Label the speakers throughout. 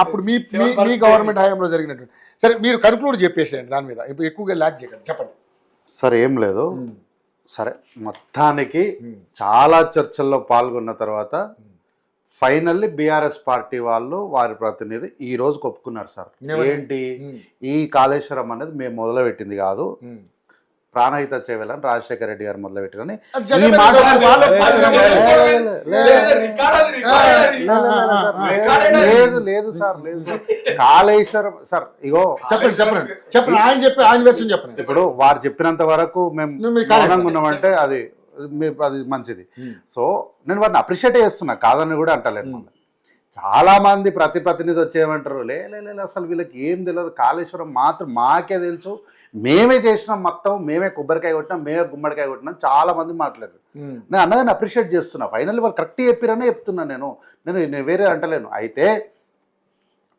Speaker 1: అప్పుడు మీ మీ గవర్నమెంట్ హయాంలో జరిగినట్టు సరే మీరు కన్క్లూడ్ చెప్పేసేయండి దాని మీద ఇప్పుడు ఎక్కువగా ల్యాక్ చేయకండి చెప్పండి.
Speaker 2: సరే ఏం లేదు. సరే మొత్తానికి చాలా చర్చల్లో పాల్గొన్న తర్వాత ఫైనల్లీ బీఆర్ఎస్ పార్టీ వాళ్ళు వారి ప్రతినిధి ఈ రోజు ఒప్పుకున్నారు సార్. ఏంటి ఈ కాళేశ్వరం అనేది మేము మొదలుపెట్టింది కాదు, ప్రాణహిత చేయాలని రాజశేఖర రెడ్డి గారు మొదలుపెట్టారని ఈ మాట లేదు లేదు సార్ లేదు సార్. కాళేశ్వరం సార్ ఇగో
Speaker 1: చెప్పండి చెప్పండి చెప్పండి ఆయన చెప్పి ఆయన వెర్షన్ చెప్పండి.
Speaker 2: ఇప్పుడు వారు చెప్పినంత వరకు మేము మౌనంగా ఉన్నామంటే అది మంచిది. సో నేను వారిని అప్రిషియేట్ చేస్తున్నా, కాదని కూడా అంటలేను. చాలా మంది ప్రతినిధి వచ్చేయమంటారు లే అసలు వీళ్ళకి ఏం తెలియదు, కాళేశ్వరం మాత్రం మాకే తెలుసు, మేమే చేసినాం, మొత్తం మేమే కొబ్బరికాయ కొట్టినాం, మేమే గుమ్మడికాయ కొట్టినాం, చాలా మంది మాట్లాడారు. నేను అన్నదాన్ని అప్రిషియేట్ చేస్తున్నా. ఫైనల్లీ వాళ్ళు కరెక్ట్ చెప్పిరనే చెప్తున్నా. నేను వేరే అంటలేను. అయితే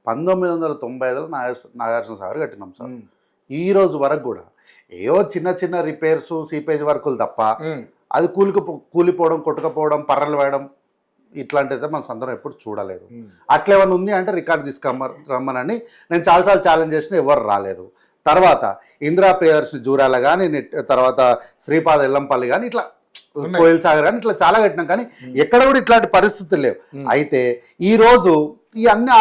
Speaker 2: 1995లో నాగార్జున సాగర్ కట్టినాం సార్. ఈ రోజు వరకు కూడా ఏవో చిన్న చిన్న రిపేర్స్ సీపేజ్ వర్కులు తప్ప అది కూలిపోవడం, కొట్టుకపోవడం, పర్రలు వేయడం ఇట్లాంటిది మన సందర్భం ఎప్పుడు చూడలేదు. అట్లేమన్నా ఉంది అంటే రికార్డు తీసుకురమ్మనని నేను చాలాసార్లు ఛాలెంజ్ చేసిన, ఎవరు రాలేదు. తర్వాత ఇందిరా ప్రియదర్శిని జూరాల కానీ, తర్వాత శ్రీపాద ఎల్లంపల్లి కానీ, ఇట్లా కోయిల్ సాగర్ కానీ ఇట్లా చాలా కట్టినాం, కానీ ఎక్కడ కూడా ఇట్లాంటి పరిస్థితులు లేవు. అయితే ఈరోజు ఈ అన్ని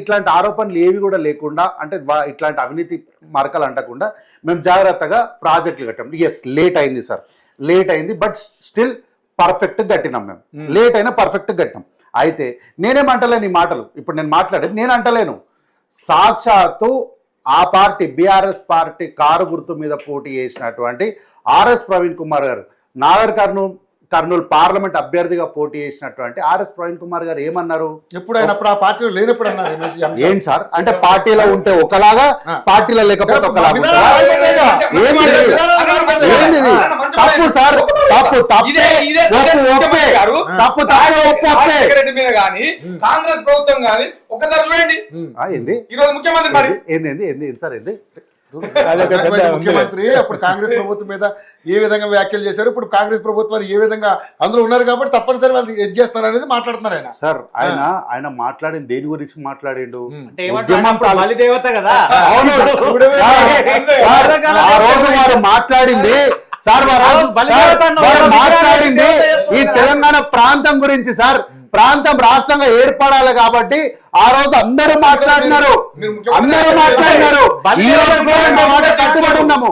Speaker 2: ఇట్లాంటి ఆరోపణలు ఏవి కూడా లేకుండా, అంటే ఇట్లాంటి అవినీతి మరకలు అంటకుండా మేము జాగ్రత్తగా ప్రాజెక్టులు కట్టాం. ఎస్ లేట్ అయింది సార్, లేట్ అయింది, బట్ స్టిల్ పర్ఫెక్ట్గా కట్టినాం. మేము లేట్ అయినా పర్ఫెక్ట్గా కట్టినాం. అయితే నేనేమంటలేను ఈ మాటలు, ఇప్పుడు నేను మాట్లాడేది నేను అంటలేను. సాక్షాత్తు ఆ పార్టీ బీఆర్ఎస్ పార్టీ కారు గుర్తు మీద పోటీ చేసినటువంటి ఆర్ఎస్ ప్రవీణ్ కుమార్ గారు, నాగర్ కర్నూలు పార్లమెంట్ అభ్యర్థిగా పోటీ చేసినటువంటి ఆర్ఎస్ ప్రవీణ్ కుమార్ గారు ఏమన్నారు?
Speaker 1: ఎప్పుడు అయినప్పుడు ఆ పార్టీలో లేనప్పుడు అన్నారు.
Speaker 2: ఏంటి సార్ అంటే పార్టీలో ఉంటే ఒకలాగా, పార్టీలో లేకపోతే ఒకలాగా? తప్పు సార్, తప్పు
Speaker 3: కాంగ్రెస్ ప్రభుత్వం కానీ ఒకసారి చూడండి
Speaker 2: ఏంది
Speaker 3: ఈరోజు ముఖ్యమంత్రి మరి
Speaker 2: ఏంది సార్ ఏంది
Speaker 1: ముఖ్యమంత్రి అప్పుడు కాంగ్రెస్ ప్రభుత్వం మీద ఏ విధంగా వ్యాఖ్యలు చేశారు, ఇప్పుడు కాంగ్రెస్ ప్రభుత్వాలు ఏ విధంగా అందులో ఉన్నారు కాబట్టి తప్పనిసరి వాళ్ళు ఎడ్ చేస్తున్నారు అనేది మాట్లాడుతున్నారు ఆయన.
Speaker 2: సార్ ఆయన మాట్లాడింది దేని గురించి మాట్లాడిండు?
Speaker 4: బలిదేవత కదా.
Speaker 2: ఆ రోజు వారు మాట్లాడింది సార్, మాట్లాడింది ఈ తెలంగాణ ప్రాంతం గురించి సార్. ప్రాంతం రాష్ట్రంగా ఏర్పడాలి కాబట్టి ఆ రోజు అందరూ మాట్లాడినారు. ఈ రోజు కట్టుబడి ఉన్నాము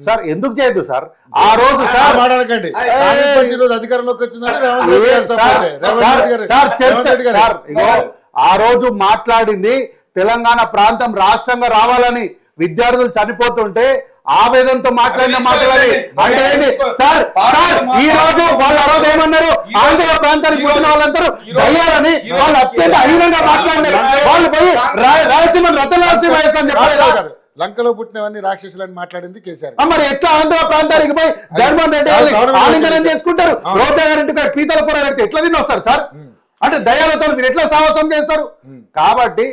Speaker 2: సార్. ఎందుకు చేయొద్దు సార్? ఆ రోజు సార్
Speaker 1: మాట్లాడకండి, అధికారంలోకి వచ్చిందని
Speaker 2: ఆ రోజు మాట్లాడింది తెలంగాణ ప్రాంతం రాష్ట్రంగా రావాలని, విద్యార్థులు చనిపోతుంటే ఆవేదనతో మాట్లాడిన మాట్లాడాలి అంటే ఏంటి సార్? ఈ రోజు వాళ్ళు ఆ రోజు ఏమన్నారు? ఆంధ్ర ప్రాంతానికి పుట్టిన వాళ్ళందరూ దయ్యాలని వాళ్ళు అత్యంత అహీనంగా మాట్లాడినారు. వాళ్ళు పోయి రాయలసీమ రతలాల్సి వయసు అని చెప్పారు.
Speaker 1: లంకలో పుట్టినవన్నీ రాక్షసులని మాట్లాడింది కేసీఆర్.
Speaker 2: మరి ఎట్లా ఆంధ్ర ప్రాంతానికి పోయి జగన్మోహన్ రెడ్డి ఆలింగనం చేసుకుంటారు? రోజా గారింటి పీతల కూర పెడితే ఎట్లా తిని వస్తారు సార్? అంటే దయాలతో మీరు ఎట్లా సాహసం చేస్తారు? కాబట్టి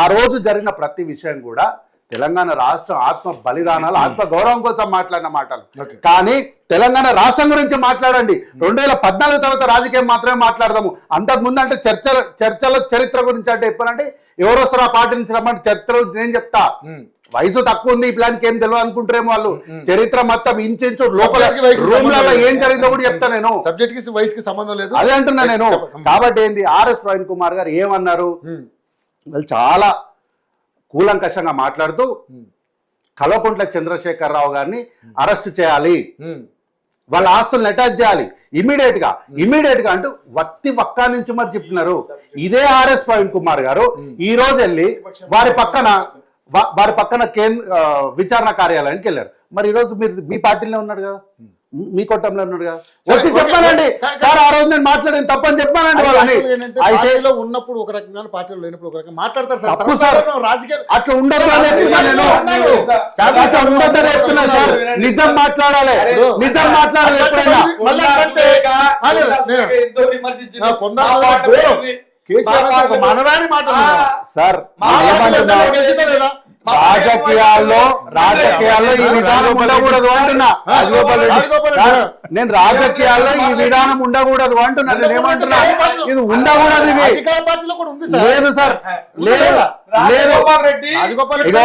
Speaker 2: ఆ రోజు జరిగిన ప్రతి విషయం కూడా తెలంగాణ రాష్ట్రం ఆత్మ బలిదానాలు, ఆత్మ గౌరవం కోసం మాట్లాడిన మాటలు. కానీ తెలంగాణ రాష్ట్రం గురించి మాట్లాడండి. 2014 తర్వాత రాజకీయం మాత్రమే మాట్లాడదాము. అంతకుముందు అంటే చర్చల చరిత్ర గురించి అంటే చెప్పాలంటే ఎవరు వస్తారు ఆ పార్టీ నుంచి రమ్మంటే చరిత్ర నేను చెప్తా. వయసు తక్కువ ఉంది, ఈ ప్లాన్కి ఏం తెలియదు అనుకుంటారేమో వాళ్ళు. చరిత్ర మొత్తం ఇంచు లోపల రూమ్లలో ఏం జరిగిందో కూడా చెప్తా నేను.
Speaker 1: సబ్జెక్ట్ కి వయసుకి సంబంధం లేదు,
Speaker 2: అదే అంటున్నా నేను. కాబట్టి ఏంది ఆర్ఎస్ ప్రవీణ్ కుమార్ గారు ఏమన్నారు? వాళ్ళు చాలా కూలంకషంగా మాట్లాడుతూ కల్వకుంట్ల చంద్రశేఖరరావు గారిని అరెస్ట్ చేయాలి, వాళ్ళ ఆస్తులను అటాచ్ చేయాలి ఇమీడియట్ గా అంటూ వక్కా నుంచి మరి చెప్తున్నారు. ఇదే ఆర్ఎస్ ప్రవీణ్ కుమార్ గారు ఈ రోజు వెళ్ళి వారి పక్కన విచారణ కార్యాలయానికి వెళ్ళారు. మరి ఈరోజు మీరు మీ పార్టీలో ఉన్నాడు కదా, మీ కొట్టంలో ఉన్నాడు కదా, వచ్చి చెప్పానండి సార్ ఆ రోజు నేను మాట్లాడింది తప్పని చెప్పానండి వాళ్ళని.
Speaker 1: అయితే ఉన్నప్పుడు ఒక రకంగా, పార్టీలో లేనప్పుడు ఒక రకంగా మాట్లాడతారు సార్. రాజకీయాలు
Speaker 2: అట్లా ఉండదు అని చెప్తున్నా నేను. అట్లా ఉండొద్దని చెప్తున్నా సార్. నిజం మాట్లాడాలి, నిజం మాట్లాడాలి ఎప్పుడైనా.
Speaker 1: మనరాని మాట
Speaker 2: సార్ రాజకీయాల్లో ఈ విధానం ఉండకూడదు అంటున్నా.
Speaker 1: రాజగోపాల్ రెడ్డి.
Speaker 2: సార్, నేను రాజకీయాల్లో ఈ విధానం ఉండకూడదు అంటున్నా. నేను ఏమంటున్నా, ఇది ఉండకూడదు, ఇది
Speaker 1: అధికార పార్టీలో కూడా ఉంది సార్.
Speaker 2: లేదు సార్, లేదు లేదు.
Speaker 3: రాజగోపాల్ రెడ్డి
Speaker 1: రాజగోపాల్ రెడ్డి
Speaker 2: ఇగో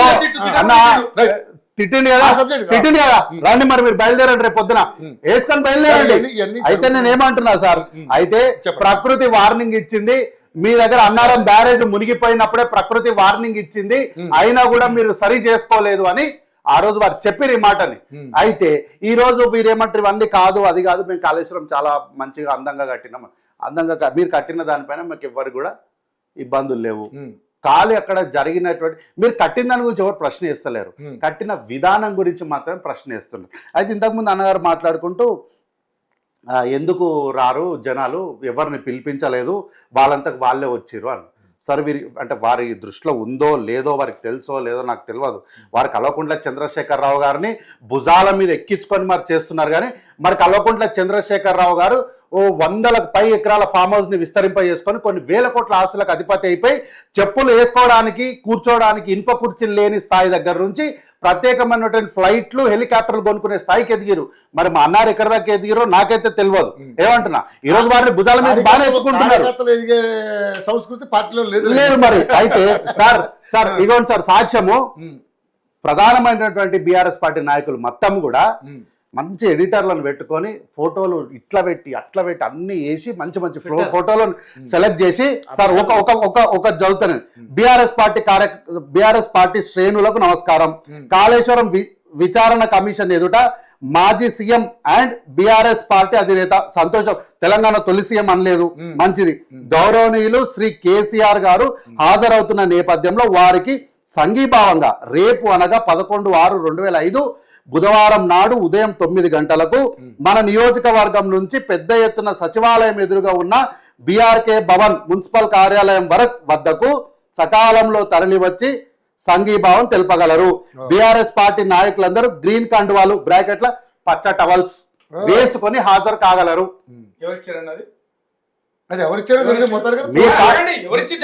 Speaker 2: అన్న
Speaker 1: రైట్.
Speaker 2: తిట్టింది కదా,
Speaker 1: ఆ subject కదా.
Speaker 2: తిట్టింది కదా, రండి మరి మీరు బయలుదేరండి, రేపు పొద్దున వేసుకొని బయలుదేరండి.
Speaker 1: ఇవన్నీ
Speaker 2: అయితే నేను ఏమంటున్నా సార్, అయితే
Speaker 1: చెప్పండి.
Speaker 2: ప్రకృతి వార్నింగ్ ఇచ్చింది. మీ దగ్గర అన్నారం బ్యారేజ్ మునిగిపోయినప్పుడే ప్రకృతి వార్నింగ్ ఇచ్చింది, అయినా కూడా మీరు సరి చేసుకోలేదు అని ఆ రోజు వారు చెప్పిన ఈ మాటని. అయితే ఈ రోజు మీరేమంటారు, ఇవన్నీ కాదు, అది కాదు, మేము కాళేశ్వరం చాలా మంచిగా అందంగా కట్టినాం. మీరు కట్టిన దానిపైన మాకు ఎవరు కూడా ఇబ్బందులు లేవు. కాలు అక్కడ జరిగినటువంటి, మీరు కట్టిన దాని గురించి ఎవరు ప్రశ్న వేస్తలేరు, కట్టిన విధానం గురించి మాత్రమే ప్రశ్న వేస్తున్నారు. అయితే ఇంతకుముందు అన్నగారు మాట్లాడుకుంటూ ఎందుకు రారు జనాలు, ఎవరిని పిలిపించలేదు, వాళ్ళంతకు వాళ్ళే వచ్చిర్రు అని. సార్ వీరి అంటే వారి దృష్టిలో ఉందో లేదో, వారికి తెలుసో లేదో నాకు తెలియదు. వారు కల్వకుంట్ల చంద్రశేఖరరావు గారిని భుజాల మీద ఎక్కించుకొని మరి చేస్తున్నారు. కానీ మరి కల్వకుంట్ల చంద్రశేఖరరావు గారు ఓ 100లకు పై ఎకరాల ఫామ్ హౌస్ ని విస్తరింపజేసుకొని కొన్ని వేల కోట్ల ఆస్తులకు అధిపతి అయిపోయి చెప్పులు వేసుకోవడానికి కూర్చోవడానికి ఇనుప కుర్చీలు లేని స్థాయి దగ్గర నుంచి ప్రత్యేకమైనటువంటి ఫ్లైట్లు హెలికాప్టర్లు కొనుక్కునే స్థాయికి ఎదిగిరు. మరి మా అన్నారు ఎక్కడ దాకా ఎదిగిరో నాకైతే తెలియదు. ఏమంటున్నా, ఈ రోజు వారిని భుజాల మీద బాగా ఎత్తుకుంటున్నారు.
Speaker 1: సంస్కృతి పార్టీలో లేదు
Speaker 2: లేదు మరి. అయితే సార్ ఇగోండి సార్ సాక్ష్యము, ప్రధానమైనటువంటి బీఆర్ఎస్ పార్టీ నాయకులు మొత్తం కూడా మంచి ఎడిటర్లను పెట్టుకొని ఫోటోలు ఇట్లా పెట్టి అట్లా పెట్టి అన్ని వేసి మంచి మంచి ఫోటోలను సెలెక్ట్ చేసి, సార్ ఒక చదువుతాను. బీఆర్ఎస్ పార్టీ శ్రేణులకు నమస్కారం. కాళేశ్వరం విచారణ కమిషన్ ఎదుట మాజీ సీఎం అండ్ బీఆర్ఎస్ పార్టీ అధినేత సంతోషం. తెలంగాణ తొలి సీఎం అనలేదు, మంచిది. గౌరవనీయులు శ్రీ కేసీఆర్ గారు హాజరవుతున్న నేపథ్యంలో వారికి సంఘీభావంగా రేపు అనగా 11/6/2005 బుధవారం నాడు ఉదయం 9 గంటలకు మన నియోజకవర్గం నుంచి పెద్ద ఎత్తున సచివాలయం ఎదురుగా ఉన్న బీఆర్కే భవన్ మున్సిపల్ కార్యాలయం వద్దకు సకాలంలో తరలివచ్చి సంఘీభావం తెలుపగలరు. బీఆర్ఎస్ పార్టీ నాయకులందరూ గ్రీన్ కండువాలు బ్రాకెట్ల పచ్చ టవల్స్ వేసుకొని హాజరు కాగలరు.
Speaker 1: అది ఎవరిచ్చారో తెలియదు మొత్తానికి.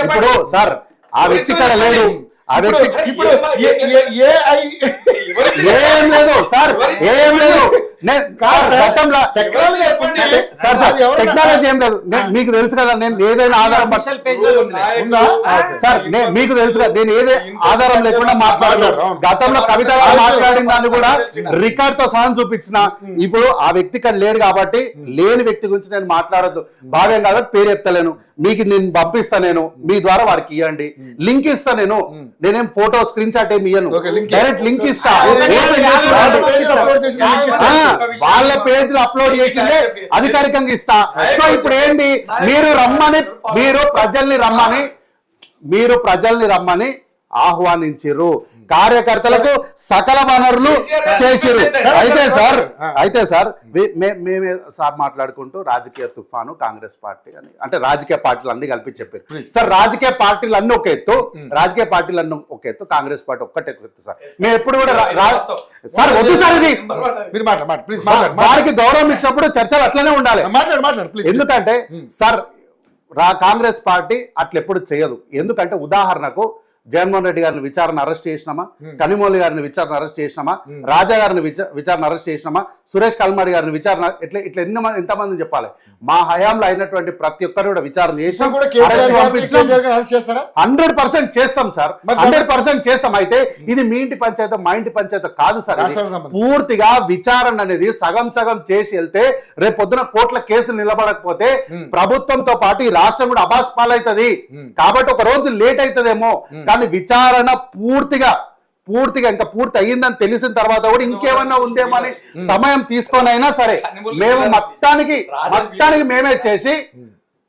Speaker 2: ఇప్పుడు సార్ ఆ వ్యక్తి ఇక్కడ లేడు, ఆ వ్యక్తి
Speaker 1: ఇప్పుడు
Speaker 2: ఏం లేదు సార్, ఏం లేదు. గతంలో టెక్నాలజీ ఏం లేదు. మీకు తెలుసు కదా, నేను ఏదైనా ఆధారం సార్ మీకు తెలుసు కదా, నేను ఏదే ఆధారం లేకుండా మాట్లాడలేదు. గతంలో కవిత గారు మాట్లాడిన దాన్ని కూడా రికార్డ్ తో సహా చూపించిన. ఇప్పుడు ఆ వ్యక్తి ఇక్కడ లేడు కాబట్టి లేని వ్యక్తి గురించి నేను మాట్లాడద్దు భావ్యం కాబట్టి పేరు ఎత్తలేను. మీకు నేను పంపిస్తా, నేను మీ ద్వారా వారికి ఇవ్వండి, లింక్ ఇస్తా. నేనేం ఫోటో స్క్రీన్ షాట్ ఏమి ఇయ్యను, డైరెక్ట్ లింక్ ఇస్తా. వాళ్ళ పేజ్ లో అప్లోడ్ చేసిందే అధికారికంగా ఇస్తా. సో ఇప్పుడు ఏంటి, మీరు ప్రజల్ని రమ్మని ఆహ్వానించిర్రు, కార్యకర్తలకు సకల వనరులు చేసిర్రు. అయితే సార్ మేమే సార్ మాట్లాడుకుంటూ రాజకీయ తుఫాను కాంగ్రెస్ పార్టీ అని అంటే రాజకీయ పార్టీలు అన్ని కలిపి చెప్పారు. సార్ రాజకీయ పార్టీలు అన్ని ఒక ఎత్తు, కాంగ్రెస్ పార్టీ ఒక్కటే ఎత్తు సార్. మేము ఎప్పుడు కూడా సార్ వద్దు సార్, ఇది వారికి గౌరవం ఇచ్చినప్పుడు చర్చలు అట్లనే ఉండాలి. ఎందుకంటే సార్ కాంగ్రెస్ పార్టీ అట్లా ఎప్పుడు చేయదు. ఎందుకంటే ఉదాహరణకు జగన్మోహన్ రెడ్డి గారిని విచారణ అరెస్ట్ చేసినామా, కనిమోలి గారిని విచారణ అరెస్ట్ చేసినామా, రాజా గారిని విచారణ అరెస్ట్ చేసినామా, సురేష్ కల్మాడి గారిని విచారణ ఇట్లా ఎంతమంది చెప్పాలి. మా హయాంలో అయినటువంటి ప్రతి ఒక్కరు కూడా విచారణ చేసి 100% చేస్తాం సార్, 100% చేస్తాం. అయితే ఇది మీ ఇంటి పంచాయతీ మా ఇంటి పంచాయతీ కాదు సార్. పూర్తిగా విచారణ అనేది సగం చేసి వెళ్తే రేపు పొద్దున కోట్ల కేసులు నిలబడకపోతే ప్రభుత్వంతో పాటు ఈ రాష్ట్రం కూడా అబాస్ పాలవుతుంది. కాబట్టి ఒక రోజు లేట్ అవుతుందేమో, కానీ విచారణ పూర్తిగా ఇంకా పూర్తి అయ్యిందని తెలిసిన తర్వాత కూడా ఇంకేమన్నా ఉందేమో అని సమయం తీసుకొని అయినా సరే మేము మొత్తానికి మేమే చేసి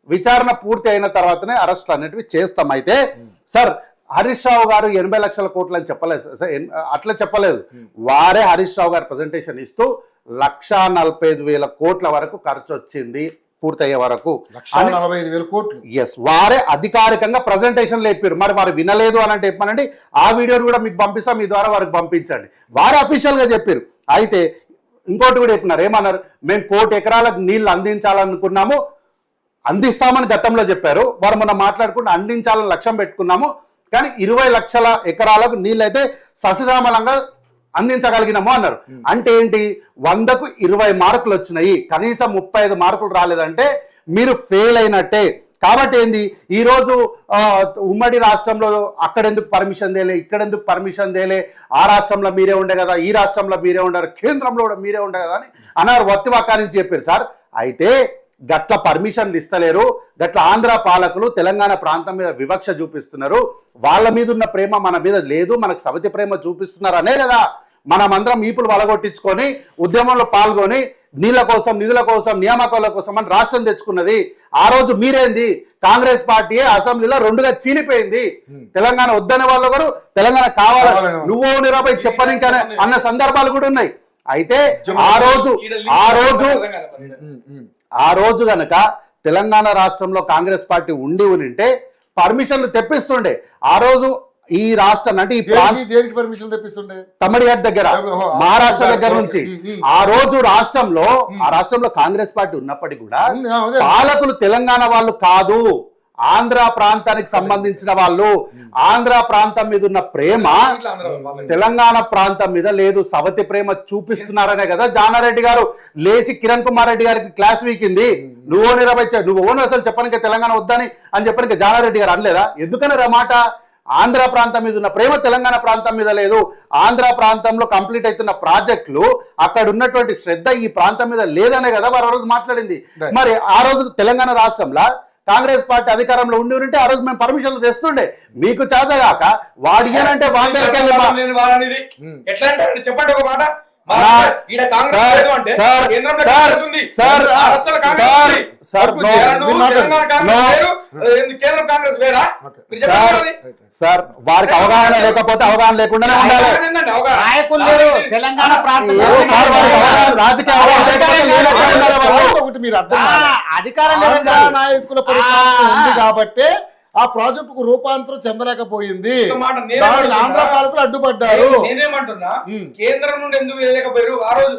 Speaker 2: విచారణ పూర్తి అయిన తర్వాతనే అరెస్టులు అనేటివి చేస్తాం. అయితే సార్ హరీష్ రావు గారు 80 లక్షల కోట్లు అని చెప్పలేదు, అట్లా చెప్పలేదు. వారే హరీష్ రావు గారు ప్రజెంటేషన్ ఇస్తూ 1,45,000 కోట్ల వరకు ఖర్చు వచ్చింది పూర్తయ్యే వరకు.
Speaker 1: 1,45,000 కోట్లు.
Speaker 2: ఎస్, వారే అధికారికంగా ప్రజెంటేషన్ లేపారు. మరి వారు వినలేదు అని అంటే చెప్పానండి, ఆ వీడియోని కూడా మీకు పంపిస్తా, మీ ద్వారా వారికి పంపించండి. వారు అఫీషియల్ గా చెప్పారు. అయితే ఇంకోటి కూడా చెప్పినారు, ఏమన్నారు, మేము 1 కోటి ఎకరాలకు నీళ్లు అందించాలనుకున్నాము, అందిస్తామని గతంలో చెప్పారు. వారు మనం మాట్లాడుకుంటూ అందించాలని లక్ష్యం పెట్టుకున్నాము, కానీ 20 లక్షల ఎకరాలకు నీళ్ళైతే సస్యశ్యామలంగా అందించగలిగినాము అన్నారు. అంటే ఏంటి, 100కు 20 మార్కులు వచ్చినాయి, కనీసం 35 మార్కులు రాలేదంటే మీరు ఫెయిల్ అయినట్టే. కాబట్టి ఏంది, ఈరోజు ఉమ్మడి రాష్ట్రంలో అక్కడెందుకు పర్మిషన్ తేలే, ఇక్కడెందుకు పర్మిషన్ తేలే, ఆ రాష్ట్రంలో మీరే ఉండే కదా, ఈ రాష్ట్రంలో మీరే ఉండరు, కేంద్రంలో కూడా మీరే ఉండే కదా అని అన్నారు. వత్తివాకా నుంచి చెప్పారు సార్. అయితే గట్ల పర్మిషన్లు ఇస్తలేరు, గట్ల ఆంధ్ర పాలకులు తెలంగాణ ప్రాంతం మీద వివక్ష చూపిస్తున్నారు, వాళ్ళ మీద ఉన్న ప్రేమ మన మీద లేదు, మనకు సవతి ప్రేమ చూపిస్తున్నారు అనే కదా మనమందరం ఈపులు వలగొట్టించుకొని ఉద్యమంలో పాల్గొని నీళ్ళ కోసం, నిధుల కోసం, నియామకాల కోసం అని రాష్ట్రం తెచ్చుకున్నది. ఆ రోజు మీరేంది, కాంగ్రెస్ పార్టీ అసెంబ్లీలో 2గా చీలిపోయింది. తెలంగాణ వద్దనే వాళ్ళు ఒకరు, తెలంగాణ కావాలని నువ్వు నిరాపై చెప్పనిక అన్న సందర్భాలు కూడా ఉన్నాయి. అయితే ఆ రోజు గనక తెలంగాణ రాష్ట్రంలో కాంగ్రెస్ పార్టీ ఉంటే పర్మిషన్లు తెప్పిస్తుండే. ఆ రోజు ఈ రాష్ట్రం అంటే ఈ
Speaker 1: దేనికి పర్మిషన్ తెప్పిస్తుండే,
Speaker 2: తమిళనాడు దగ్గర, మహారాష్ట్ర దగ్గర నుంచి. ఆ రోజు రాష్ట్రంలో కాంగ్రెస్ పార్టీ ఉన్నప్పటికీ కూడా పాలకులు తెలంగాణ వాళ్ళు కాదు, ఆంధ్ర ప్రాంతానికి సంబంధించిన వాళ్ళు. ఆంధ్ర ప్రాంతం మీద ఉన్న ప్రేమ తెలంగాణ ప్రాంతం మీద లేదు, సవతి ప్రేమ చూపిస్తున్నారనే కదా జానారెడ్డి గారు లేచి కిరణ్ కుమార్ రెడ్డి గారికి క్లాస్ వీకింది. నువ్వు ఓను అసలు చెప్పడానికి తెలంగాణ వద్దని అని చెప్పడానికి జానారెడ్డి గారు అనలేదా? ఎందుకని మాట, ఆంధ్ర ప్రాంతం మీద ఉన్న ప్రేమ తెలంగాణ ప్రాంతం మీద లేదు. ఆంధ్ర ప్రాంతంలో కంప్లీట్ అవుతున్న ప్రాజెక్టులు, అక్కడ ఉన్నటువంటి శ్రద్ధ ఈ ప్రాంతం మీద లేదనే కదా వారు ఆ రోజు మాట్లాడింది. మరి ఆ రోజు తెలంగాణ రాష్ట్రంలో కాంగ్రెస్ పార్టీ అధికారంలో ఉంటే ఆ రోజు మేము పర్మిషన్లు తెస్తుండే. మీకు చేతగాక వాడిగానంటే
Speaker 3: ఎట్లా అంటే చెప్పండి ఒక మాట.
Speaker 2: సార్ వారికి అవగాహన లేకపోతే అవగాహన లేకుండానే ఉండాలి.
Speaker 4: తెలంగాణ ప్రాంతం
Speaker 2: రాజకీయ
Speaker 4: అధికారం
Speaker 1: నాయకుల పరిపాలన ఉంది కాబట్టి ఆ ప్రాజెక్టుకు రూపాంతరం చెందలేకపోయింది. ఆంధ్ర పాలకులు అడ్డుపడ్డారు.
Speaker 3: నేనేమంటున్నా, కేంద్రం నుండి ఎందుకు వేయలేకపోయారు? ఆ రోజు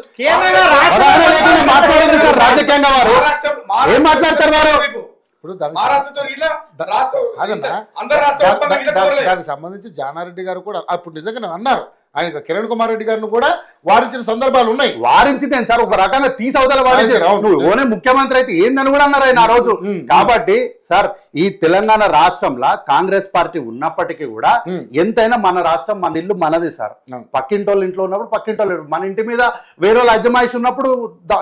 Speaker 2: మాట్లాడింది సార్ రాజకీయంగా వారు ఏం మాట్లాడతారు వారు?
Speaker 1: ఇప్పుడు దానికి సంబంధించి జానారెడ్డి గారు కూడా అప్పుడు నిజంగా అన్నారు, ఆయన కిరణ్ కుమార్ రెడ్డి గారిని కూడా వారించిన సందర్భాలు ఉన్నాయి.
Speaker 2: వారించింది సార్, ఒక రకంగా తీసవతల వారించారు. నువ్వు ఓనే ముఖ్యమంత్రి అయితే ఏందని కూడా అన్నారు ఆయన ఆ రోజు. కాబట్టి సార్ ఈ తెలంగాణ రాష్ట్రంలో కాంగ్రెస్ పార్టీ ఉన్నప్పటికీ కూడా ఎంతైనా మన రాష్ట్రం, మన ఇల్లు మనది సార్. పక్కింటోళ్ళ ఇంట్లో ఉన్నప్పుడు పక్కింటోళ్ళు, మన ఇంటి మీద వేరే వాళ్ళ అజమాయిషి ఉన్నప్పుడు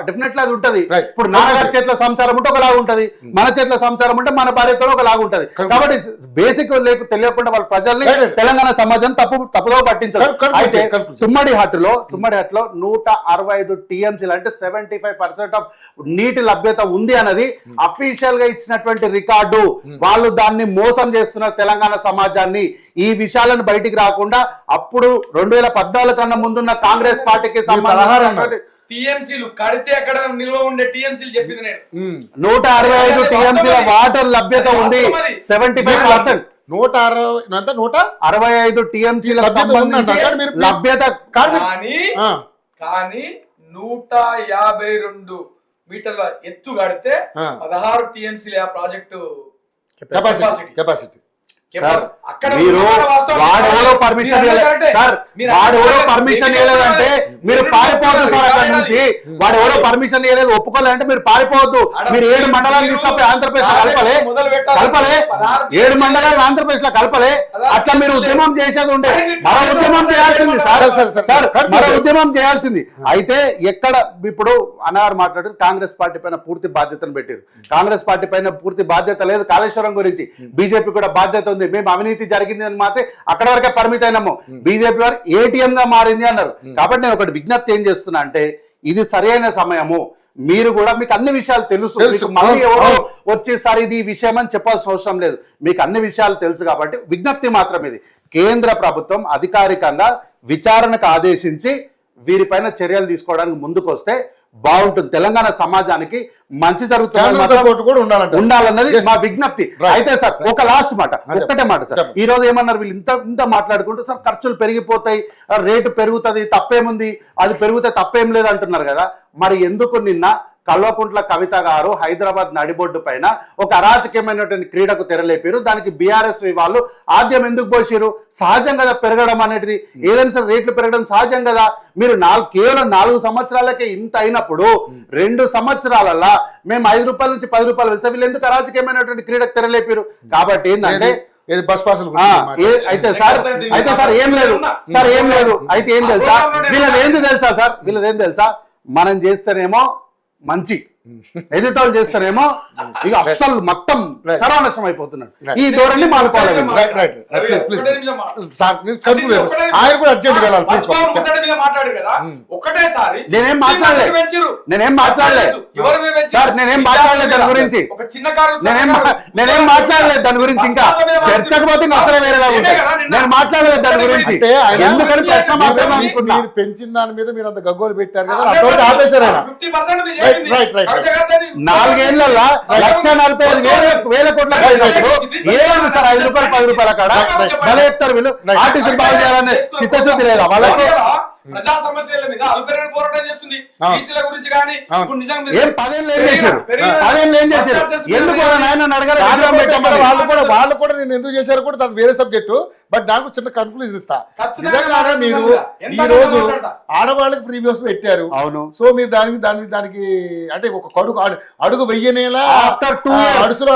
Speaker 2: డెఫినెట్లీ అది ఉంటది. ఇప్పుడు నాన్నగారి చేతిలో సంసారం ఉంటే ఒకలాగా ఉంటది, మన చేతిలో సంసారం ఉంటే మన భార్యతో ఒకలాగా ఉంటది. కాబట్టి బేసిక్ తెలియకుండా వాళ్ళ ప్రజల్ని తెలంగాణ సమాజం తప్పుదో పట్టించారు. అయితే తుమ్మడి హట్టులో 165 టీఎంసీలు అంటే 75% ఆఫ్ నీటి లభ్యత ఉంది అన్నది అఫీషియల్ గా ఇచ్చినటువంటి రికార్డు. వాళ్ళు దాన్ని మోసం చేస్తున్నారు తెలంగాణ సమాజాన్ని. ఈ విషయాలను బయటికి రాకుండా అప్పుడు 2014 కన్నా ముందున్న కాంగ్రెస్ పార్టీకి సంబంధించిన
Speaker 3: టీఎంసీలు కడితే అక్కడ నిల్వ ఉండే టీఎంసీలు చెప్పింది నేను.
Speaker 2: 165 టీఎంసీల వాటర్ లభ్యత ఉంది, 75%. 165 టీఎంసీల లభ్యత.
Speaker 3: కానీ 152 మీటర్ల ఎత్తు కడితే 16 టీఎంసీల ప్రాజెక్టు
Speaker 1: కెపాసిటీ.
Speaker 2: మీరు వాడెవరో పర్మిషన్ ఇవ్వలేదంటే మీరు పారిపోవద్దు సార్. అక్కడ నుంచి వాడెవరో పర్మిషన్ ఇవ్వలేదు, ఒప్పుకోలేదంటే మీరు పారిపోవద్దు. మీరు 7 మండలాలు తీసుకపోయి ఆంధ్రప్రదేశ్ లో కలపలే 7 మండలాలు ఆంధ్రప్రదేశ్ లో కలపలే. అట్లా మీరు ఉద్యమం చేసేది ఉండే, మరో ఉద్యమం చేయాల్సింది సార్, మరో ఉద్యమం చేయాల్సింది. అయితే ఎక్కడ ఇప్పుడు అన్నగారు మాట్లాడారు, కాంగ్రెస్ పార్టీ పైన పూర్తి బాధ్యతను పెట్టారు. కాంగ్రెస్ పార్టీ పైన పూర్తి బాధ్యత లేదు కాళేశ్వరం గురించి. బీజేపీ కూడా బాధ్యత ఉంది, మేము అవినీతి జరిగింది అని మాత్రం అక్కడ వరకే పరిమితమైనాము. బీజేపీ వారు ఏటీఎం గా మారింది అన్నారు. కాబట్టి నేను ఒకటి విజ్ఞప్తి ఏం చేస్తున్నా అంటే, ఇది సరైన సమయము. మీరు కూడా, మీకు అన్ని విషయాలు తెలుసు, మళ్ళీ ఎవరో వచ్చేసారి ఇది విషయం అని చెప్పాల్సిన అవసరం లేదు, మీకు అన్ని విషయాలు తెలుసు. కాబట్టి విజ్ఞప్తి మాత్రం ఇది, కేంద్ర ప్రభుత్వం అధికారికంగా విచారణకు ఆదేశించి వీరిపైన చర్యలు తీసుకోవడానికి ముందుకు వస్తే బాగుంటుంది. తెలంగాణ సమాజానికి మంచి జరుగుతుంది ఉండాలన్నది మా విజ్ఞప్తి. అయితే సార్ ఒక లాస్ట్ మాట, ఒక్కటే మాట సార్. ఈ రోజు ఏమన్నారు వీళ్ళు, ఇంత మాట్లాడుకుంటూ సార్ ఖర్చులు పెరిగిపోతాయి, రేటు పెరుగుతుంది, తప్పేముంది, అది పెరిగితే తప్పేం లేదు అంటున్నారు కదా. మరి ఎందుకు నిన్న కల్వకుంట్ల కవిత గారు హైదరాబాద్ నడిబొడ్డు పైన ఒక అరాచకమైనటువంటి క్రీడకు తెరలేపారు. దానికి బీఆర్ఎస్ వాళ్ళు ఆద్యం ఎందుకు పోసారు? సహజం కదా పెరగడం అనేది, ఏదైనా సరే రేట్లు పెరగడం సహజం కదా. మీరు కేవలం 4 సంవత్సరాలకే ఇంత అయినప్పుడు 2 సంవత్సరాలలో మేము 5 రూపాయల నుంచి 10 రూపాయలు వేస్తే వీళ్ళు ఎందుకు అరాచకమైనటువంటి క్రీడకు తెరలేపారు? కాబట్టి ఏంటంటే
Speaker 1: బస్ పాసులు
Speaker 2: అయితే సార్ ఏం లేదు అయితే ఏం తెలుసా, వీళ్ళది ఏం తెలుసా, మనం చేస్తేనేమో మంచి, ఎదుటోళ్ళు చేస్తారేమో ఇక అస్సలు మొత్తం సర్వనాశనం అయిపోతున్నాడు. ఈ ధోరణి మానుకోవాలి.
Speaker 1: ఆయన కూడా అర్జెంట్
Speaker 2: నేనేం మాట్లాడలేదు సార్, నేనేం మాట్లాడలేదు దాని గురించి, దాని గురించి. ఇంకా చర్చకు పోతే ఇంకా అసలు వేరేలా ఉంటాయి. నేను మాట్లాడలేదు దాని గురించి, ఎందుకని ప్రశ్న మాత్రమే అనుకున్నా.
Speaker 1: పెంచిన దాని మీద మీరు అంత గగ్గోలు పెట్టారు కదా, అటువంటి ఆపేశారు ఆయన.
Speaker 2: 4 ఏళ్లలో 1,45,000 కోట్ల ఏమన్నా సార్ 5 రూపాయలు 10 రూపాయల కాడ భలే చెప్తారు వీళ్ళు. ఆర్టీసీ బాగు చేయాలనే చిత్తశుద్ధి లేదా వాళ్ళకి?
Speaker 3: ప్రజా సమస్యల మీద అలుపెరగని పోరాటం చేస్తుంది. బీసీల గురించి కానీ
Speaker 2: ఏం 10 ఏళ్ళు ఏం చేశారు? 10 ఏళ్ళు ఏం చేశారు? ఎందుకు నాయన అడగారు?
Speaker 1: వాళ్ళు కూడా నేను ఎందుకు చేశారు కూడా దాని వేరే సబ్జెక్టు. బట్ నాకు చిన్న కన్క్లూజన్ ఇస్తా. నిజంగానే మీరు ఈ రోజు ఆడవాళ్ళకి ఫ్రీ బస్ పెట్టారు.
Speaker 2: అవును.
Speaker 1: సో మీరు దానికి అంటే ఒక అడుగు వెయ్యనేలా
Speaker 2: ఆఫ్టర్ 2
Speaker 1: అడుసులో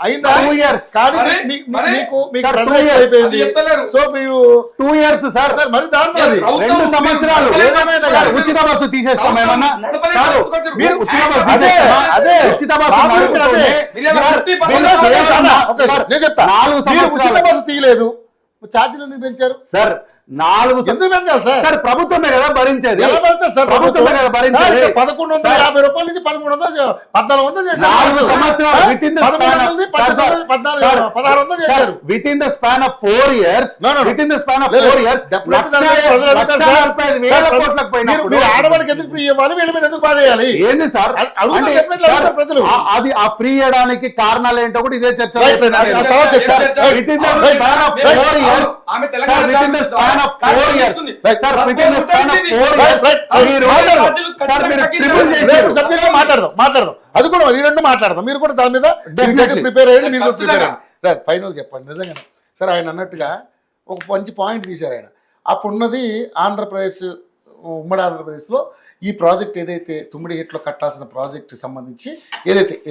Speaker 1: అయిందా?
Speaker 2: 2 years
Speaker 1: అయిపోయింది. సో మీరు
Speaker 2: 2 years సార్,
Speaker 1: మరి దాంట్లో
Speaker 2: 2 సంవత్సరాలు ఉచిత బస్సు తీసేస్తాం ఏమన్నా? కాదు, మీరు ఉచిత బస్సు తీసేస్తామా?
Speaker 1: అదే
Speaker 2: ఉచిత బస్సు
Speaker 1: నేను చెప్తా.
Speaker 2: 4 సంవత్సరాలు
Speaker 1: బస్సు తీయలేదు, ఛార్జీలు ఎందుకు పెంచారు
Speaker 2: సార్? 4
Speaker 1: ఎందుకు పెంచాలి సార్?
Speaker 2: సార్ ప్రభుత్వమే కదా భరించేది.
Speaker 1: ప్రభుత్వమే కదా భరించేది. 1150 రూపాయల నుంచి 1300 1400 చేశారు.
Speaker 2: 4 సంవత్సరాలు with in the span of 4 years, with in the span of 4 years 1,45,000 కోట్లకు పోయినప్పుడు
Speaker 1: ఆడవాళ్ళకి ఎందుకు ఫ్రీ ఇవ్వాలి, వీళ్ళ మీద ఎందుకు బాధ చేయాలి?
Speaker 2: ఏంది సార్ ప్రజలు? అది ఆ ఫ్రీ ఇవ్వడానికి కారణాలు ఏంటో కూడా ఇదే చర్చ. With in the span of 4 years, with in the span of 4 years, sir, within the span of 4 years,
Speaker 1: మాట్లాడదాం. అది కూడా ఈ రెండు మాట్లాడదాం. మీరు కూడా దాని మీద ప్రిపేర్ అయ్యండి. మీరు కూడా ప్రిపేర్ అయ్యండి. ఫైనల్ చెప్పండి. నిజంగానే సరే, ఆయన అన్నట్టుగా ఒక మంచి పాయింట్ తీశారు ఆయన. అప్పుడున్నది ఆంధ్రప్రదేశ్, ఉమ్మడి ఆంధ్రప్రదేశ్లో ఈ ప్రాజెక్ట్ ఏదైతే తుమ్మిడి హిట్లో కట్టాల్సిన ప్రాజెక్ట్ సంబంధించి ఏదైతే